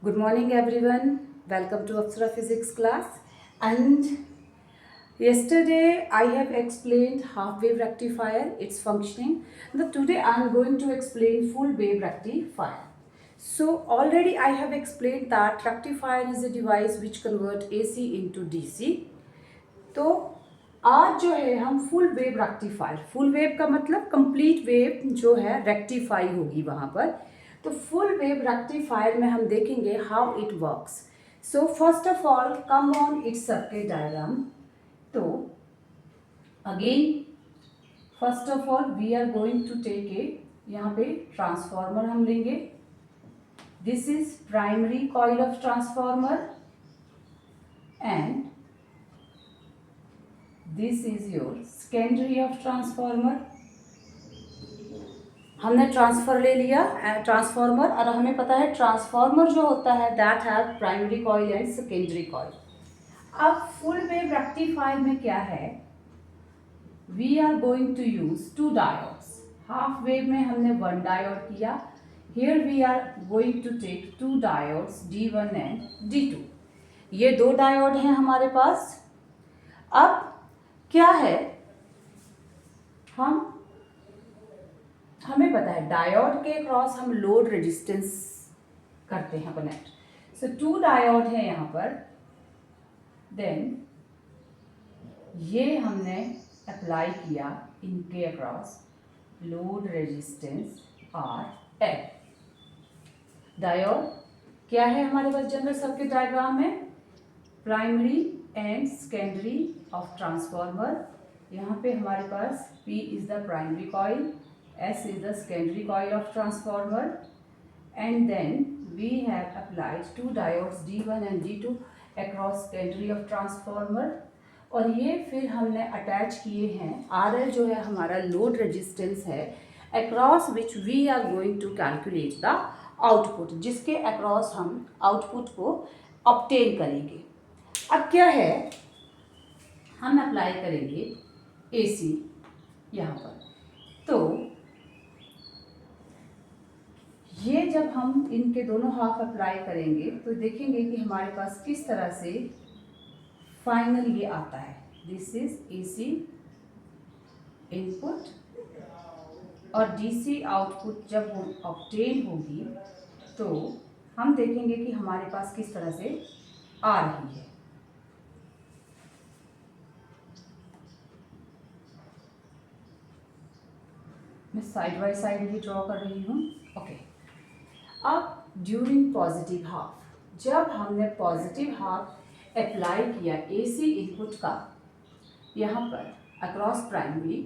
Good morning everyone. Welcome to Apsara Physics class. And yesterday I have explained half wave rectifier, its functioning. Now today I am going to explain full wave rectifier. So already I have explained that rectifier is a device which convert AC into DC. तो आज जो है हम full wave rectifier, full wave का मतलब complete wave जो है rectify होगी वहाँ पर। तो फुल वेव रेक्टिफायर में हम देखेंगे how it works. So first of all come on its circuit diagram. तो again first of all we are going to take a, यहाँ पे ट्रांसफार्मर हम लेंगे। This is primary coil of transformer and this is your secondary of transformer. हमने transfer ले लिया transformer, और हमें पता है ट्रांसफार्मर जो होता है that have primary coil and secondary coil. अब फुल वेव रेक्टिफायर में क्या है, we are going to use two diodes. Half wave में हमने वन डायोड किया, here we are going to take two diodes D1 and D2। ये दो diode हैं हमारे पास। अब क्या है, हमें पता है डायोड के क्रॉस हम लोड रेजिस्टेंस करते हैं कनेक्ट। सो टू डायोड है यहाँ पर। देन ये हमने अप्लाई किया इनके across load resistance RL। Diode क्या है हमारे पास जनरल सर्किट डायग्राम में, primary and secondary of transformer. यहाँ पे हमारे पास P is the primary coil, S is the secondary coil of transformer, and then we have applied two diodes D1 and D2 across secondary of transformer। और ये फिर हमने attach किए हैं RL जो है हमारा लोड रेजिस्टेंस है, across which we are going to calculate the output, जिसके across हम आउटपुट को ऑब्टेन करेंगे। अब क्या है, हम अप्लाई करेंगे AC यहाँ पर। तो ये जब हम इनके दोनों हाफ अप्लाई करेंगे तो देखेंगे कि हमारे पास किस तरह से फाइनल ये आता है। दिस इज AC इनपुट और DC आउटपुट जब वो ऑब्टेन होगी तो हम देखेंगे कि हमारे पास किस तरह से आ रही है। मैं side by side he draw कर रही हूँ। ओके। अब ड्यूरिंग पॉजिटिव हाफ, जब हमने पॉजिटिव हाफ अप्लाई किया AC इनपुट का यहाँ पर अक्रॉस प्राइमरी,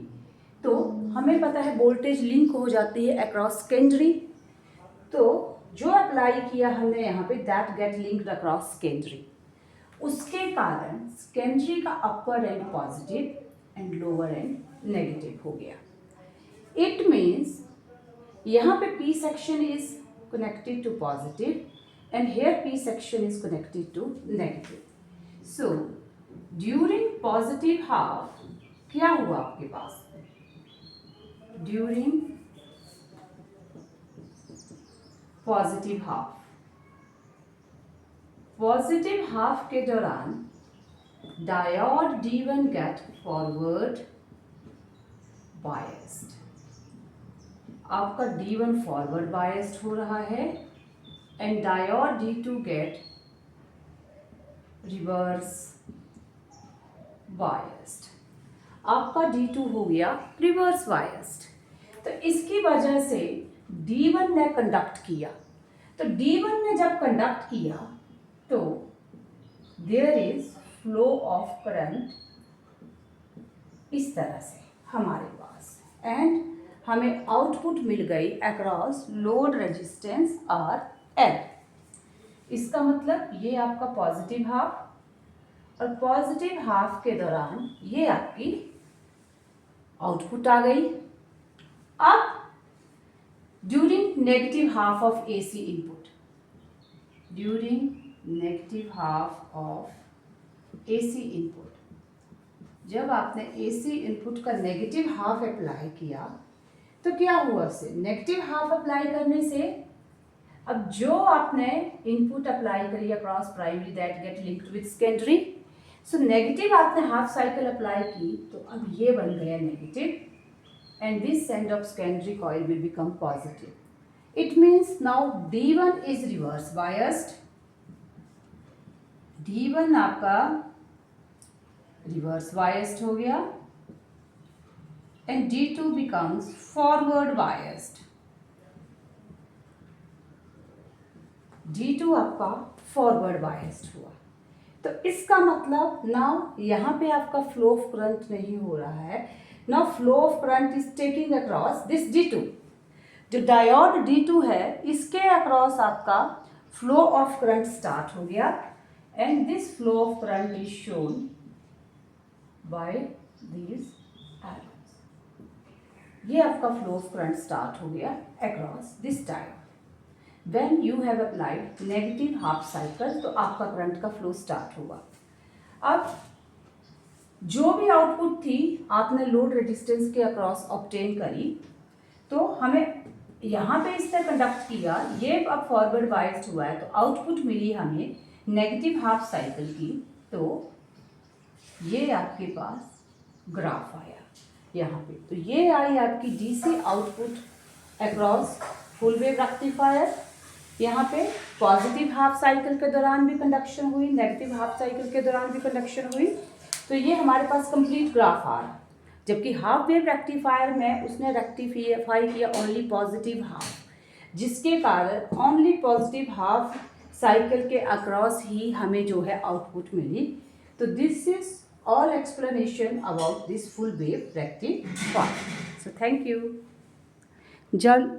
तो हमें पता है वोल्टेज लिंक हो जाती है अक्रॉस सेकेंडरी। तो जो अप्लाई किया हमने यहाँ पे that get linked across secondary, उसके कारण सेकेंडरी का upper end positive and lower end negative हो गया। इट मीन्स यहाँ पे P section is connected to positive and here P section is connected to negative. So during positive half क्या हुआ आपके पास, during positive half के दौरान diode D1 get forward biased, आपका D1 फॉरवर्ड बायस्ड हो रहा है and diode D2 get reverse biased, आपका D2 हो गया रिवर्स बायस्ड। तो इसकी वजह से D1 ने कंडक्ट किया। तो D1 ने जब कंडक्ट किया तो there is flow of current इस तरह से हमारे पास, एंड हमें आउटपुट मिल गई अक्रॉस लोड रेजिस्टेंस RL। इसका मतलब ये आपका पॉजिटिव हाफ, और पॉजिटिव हाफ के दौरान ये आपकी आउटपुट आ गई। अब during negative half of AC input, during negative half of AC input, जब आपने AC इनपुट का नेगेटिव हाफ अप्लाई किया तो क्या हुआ, से नेगेटिव हाफ अप्लाई करने से अब जो आपने इनपुट अप्लाई करी across primary that get linked with secondary, so negative आपने हाफ साइकिल अप्लाई की तो अब ये बन गया negative and this end of secondary coil will become positive. It means now D1 is reverse biased. D1 आपका reverse biased हो गया and D2 becomes forward biased. D2 आपका फॉरवर्ड बायस्ड हुआ. तो इसका मतलब नाउ यहाँ पे आपका फ्लो ऑफ करंट नहीं हो रहा है. Now flow of current is taking across this D2. जो डायोड D2 है इसके अक्रॉस आपका फ्लो ऑफ करंट स्टार्ट हो गया and this flow of current is shown by this arrows. ये आपका फ्लो ऑफ करंट स्टार्ट हो गया across this diode. When you have applied negative half cycle तो आपका करंट का फ्लो स्टार्ट होगा. अब जो भी आउटपुट थी आपने लोड रेजिस्टेंस के अक्रॉस ऑब्टेन करी तो हमें यहाँ पे इसने कंडक्ट किया, ये अब फॉरवर्ड बायस्ड हुआ है तो आउटपुट मिली हमें नेगेटिव हाफ साइकिल की. तो ये आपके पास ग्राफ आया यहाँ पे. तो ये आई आपकी DC output across full wave rectifier. यहाँ पे पॉजिटिव हाफ साइकिल के दौरान भी कंडक्शन हुई, नेगेटिव हाफ साइकिल के दौरान भी कंडक्शन हुई. तो ये हमारे पास कंप्लीट ग्राफ आ रहा. जबकि हाफ वेव रेक्टिफायर में उसने रेक्टिफाई किया ओनली पॉजिटिव हाफ, जिसके कारण ओनली पॉजिटिव हाफ साइकिल के अक्रॉस ही हमें जो है आउटपुट मिली. तो this is all explanation about this full wave rectifier. So thank you. जल